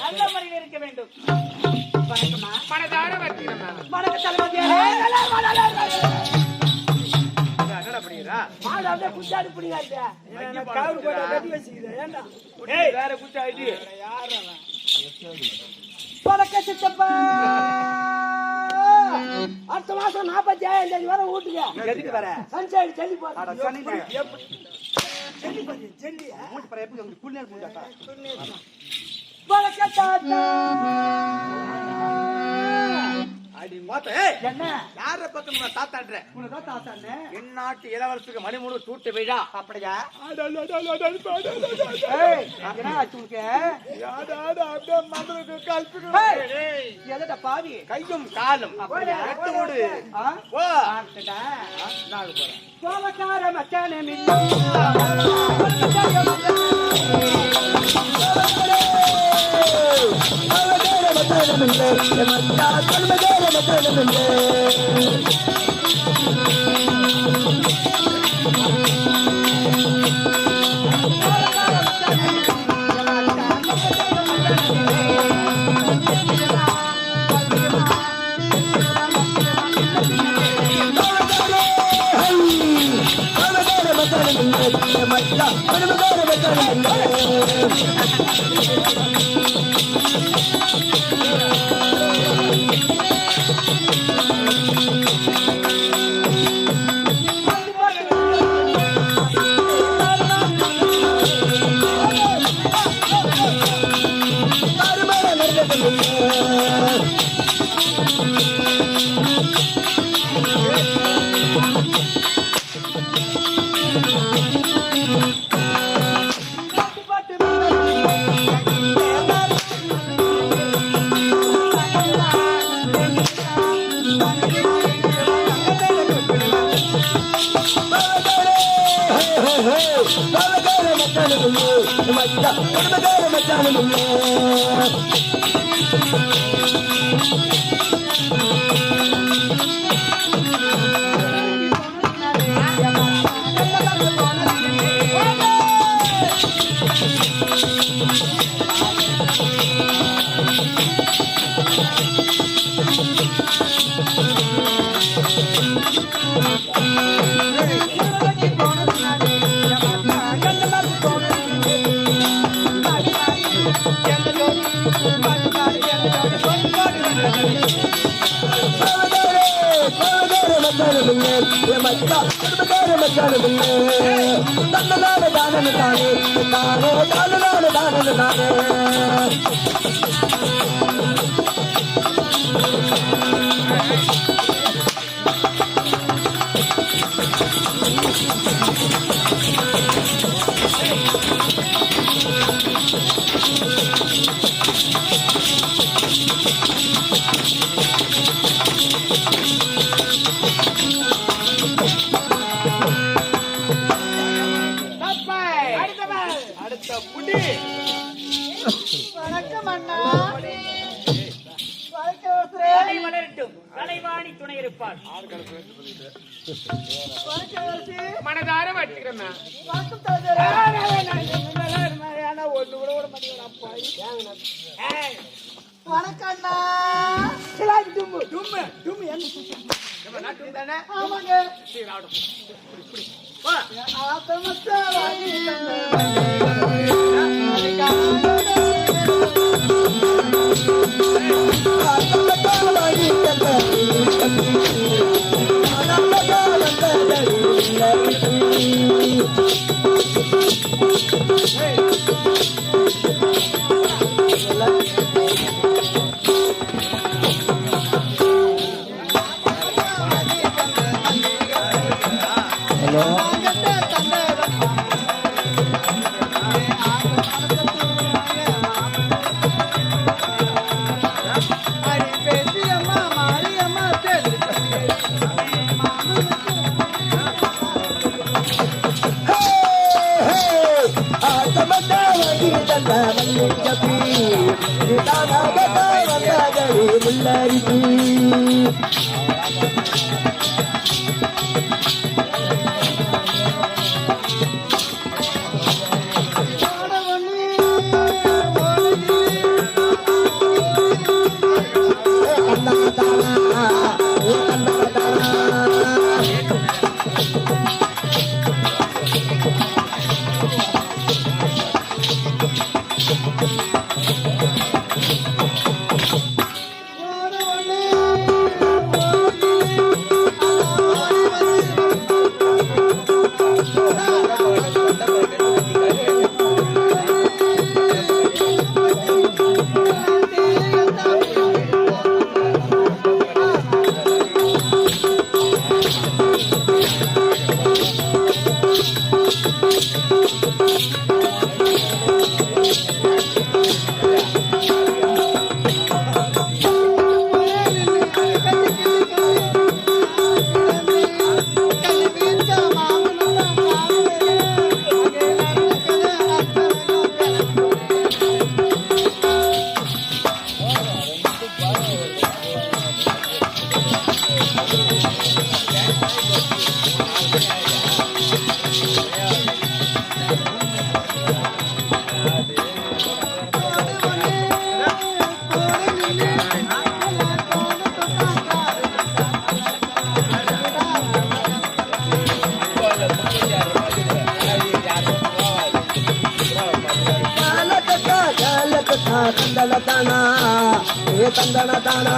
நல்ல முறையில் இருக்க வேண்டும். மனதார வச்சிக்கிறேன். வணக்கம் தளபதி. குச்சாடி பிடிக்காது வேற குச்சாடி சித்தப்பா. அடுத்த மாசம் 47 தேதி வர வீட்டுக்கு எதுக்கு வர சன்சைடு செல்லி என்ன யார பக்கம் தாத்தான்ற எந்நாட்டு இளவரசுக்கு மணிமூணு தூட்டு விழா. அப்படியா? பாவி கையும் காலும் கோபக்கார மச்சானே வணக்கம் அண்ணா. வளரட்டும் கலைவாணி துணை இருப்பார். மனதார வச்சுக்கிறேன். வணக்கம்ண்ணா. டும்மு டும்மு டும்மு என்ன ஆமாங்க. ஏ தந்தன தானா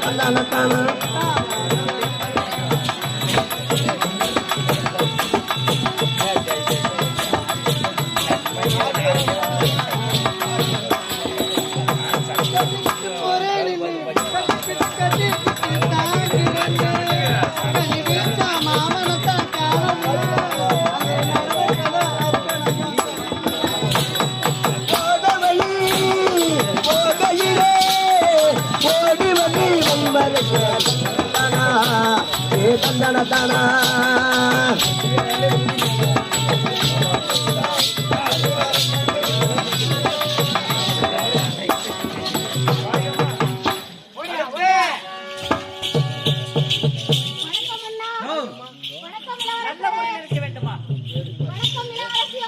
தந்தன தானா தந்தன தானா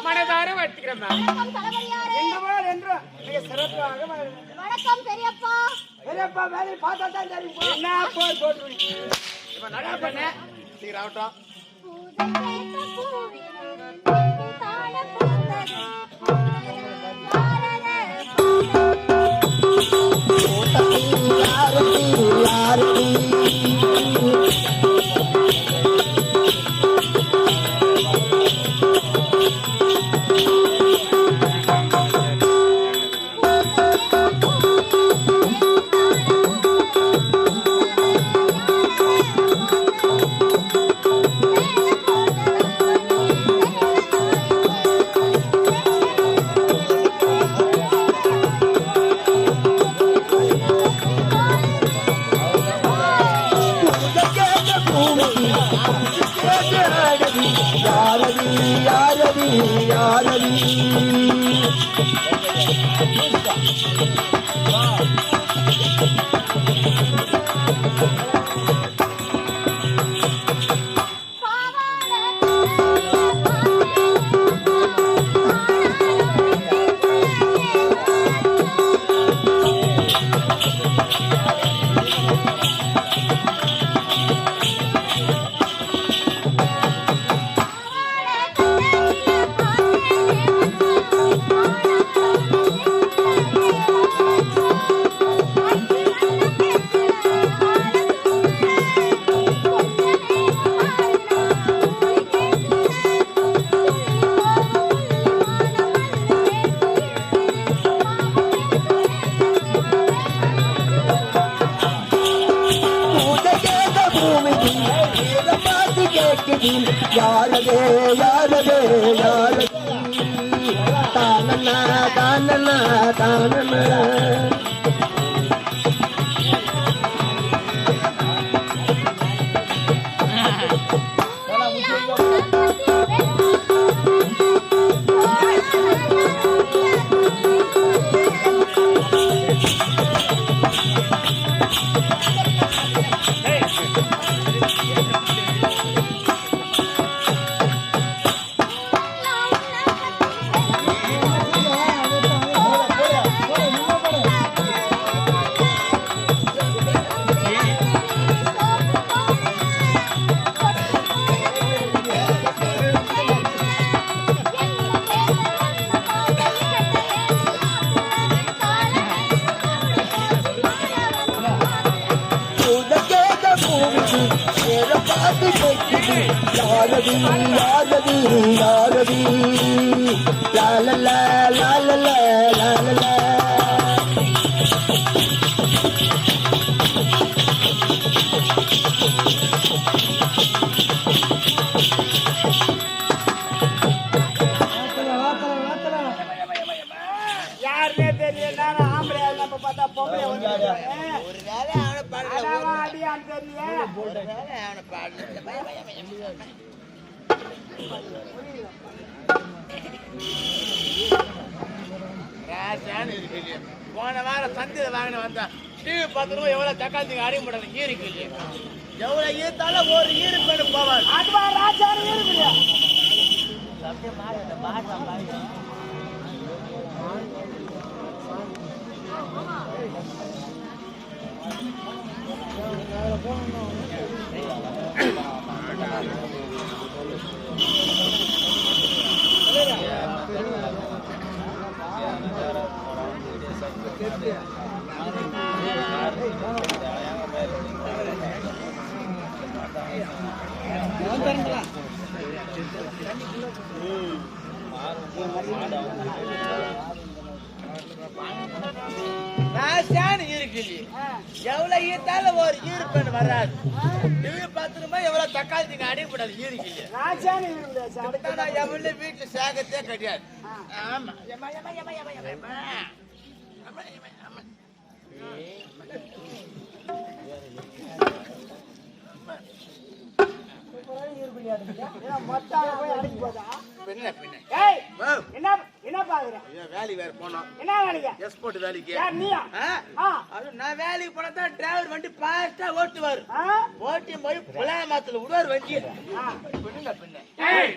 மனதார வாழ்த்துக்கிறேன். வணக்கம் பெரியப்பா. பெரியப்பா வேலையை பார்த்தா தான் தெரியும். என்ன போர் போட்டுருவீங்க? இப்ப நடா பண்ண சீக்கிரம் ஆகட்டும். யாரதே யாரதே யாரதே தானன தானன தானன யாரதி யாரதி யாரதி லாலல லாலல லாலல யாருன்னே தெரியல. நான் ஆம்பளை நம்ம பார்த்தா பொம்பளை வந்து ஒரு வேலை அவனை பாடல அடியான்னு தெரியல. ஒரு வேலை அவனை பாடல போன வாரம் சந்தையில வாங்கின வந்தேன். டிவி பார்த்துருவோம் எவ்வளவு தக்காளி அடி முடியல ஈருக்கு இல்லையா எவ்வளவு ஈர்த்தாலும் ஒரு ஈரு பண்ணு போவார் அதுவா ராஜாரு இருக்குல்ல ராசான்னு இருக்கு எவ்வளவு ஈத்தாலும் ஒரு ஈர்ப்பெண் வராது. டிவி பாத்துருமா எவ்வளவு தக்காளி நீங்க அடிப்படாது ஈருக்கு இல்லையா? ராஜான்னு இருக்கு அதுதான் நான் எவ்வளவு வீட்டுல சேகத்தே கிடையாது. ஆமா ஏமா ஏமா ஏமா ஏமா ஏமா ஆமா ஏமா ஆமா பின்ன பின்ன ஏய் என்ன என்ன பாக்குற வேலைக்கு வேற போனோம். என்ன வேலைக்கு எக்ஸ்போர்ட் வேலைக்கு. யார் நீயா அது நான் வேலைக்கு போனதான் டிரைவர் வண்டி பாஸ்டா ஓட்டுவாரு. ஆ? ஓட்டி போய் புலாமத்துல விடுவாரு வண்டி. பின்ன பின்ன ஏய்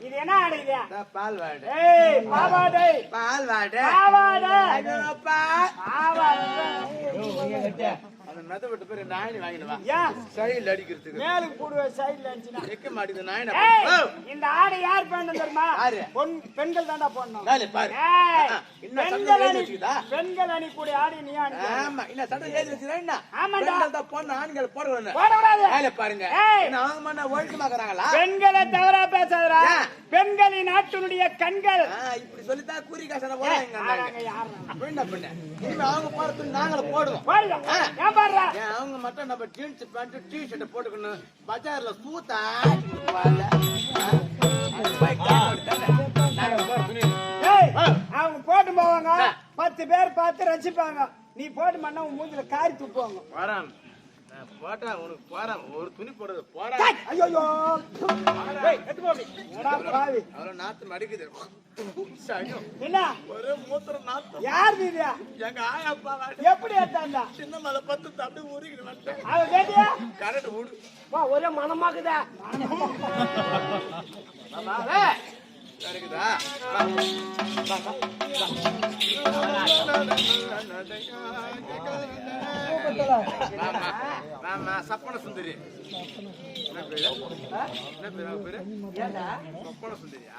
இது என்ன ஆடுது பால் வாடு. ஏய் பாவாடை பால் வாடு. பாவாடை ஐயோப்பா. பாவாடை அந்த மெத விட்டு பேரு நாயனி வாங்கினு வா. ஏன் சைடுல அடிக்கிறதுக்கு மேலுக்கு போடுவ சைடுல அடிச்சுனா எக்க மாட்டேங்குது நாயனை. ஏய் இந்த ஆடை யார் பண்ணது தெரியுமா யாரு? பெண்கள் தான்டா போடணும் வேலை பாரு. ஏய் என்ன சட்டை பெண்கள் ஏறி அணி வச்சுக்குதா? பெண்கள் அணி கூட ஆடி நீ அணி ஆமா என்ன சட்டை ஏறி வச்சுக்கிறா என்ன? ஆமாண்டா. பெண்கள் தான் போடணும், ஆண்கள் போடக்கூடாது. போடக்கூடாது வேலை பாருங்க. ஏய். என்ன அவங்க மண்ண ஒழுக்கமாக்குறாங்களா? பெண்களை தவறா பேசாதடா ஏன்? பெண்களின் நாட்டினுடைய கண்கள் இப்படி சொல்லித்தான் கூறி காசன போறாங்க. ஆறாங்க யாருங்க பின்ன பின்ன இனிமே அவங்க போறதுக்கு நாங்களும் போடுவோம். போடுங்க ஏன் பாடுறா ஏன் அவங்க மட்டும் நம்ம ஜீன்ஸ் பேண்ட் டி ஷர்ட் போட்டுக்கணும், பஜார்ல சூத்தா ஏய் அவங்க போட்டு போவாங்க 10 பேர் பார்த்து ரசிப்பாங்க நீ போட்டு பண்ணா உன் மூஞ்சில காரி துப்புவாங்க போறான் போட்டா உனக்கு போறான் ஒரு துணி போடுறது போறா. ஐயோ என்னடா பாவி அவ்வளவு நாத்து மடிக்குது. என்ன ஒரு மூத்திரம் நாத்து. யார் இது எங்க ஆயாப்பா எப்படி எடுத்தாண்டா சின்ன மலை பத்து தப்பி ஊறிக்கிட்டு வந்துட்டேன். அவ கேட்டியா கரண்ட் விடு. வா ஒரே மனமாக்குதா இருக்குதா? சப்பன சுந்தரி. என்ன பேரு? என்ன பேரு? சப்பன சுந்தரியா?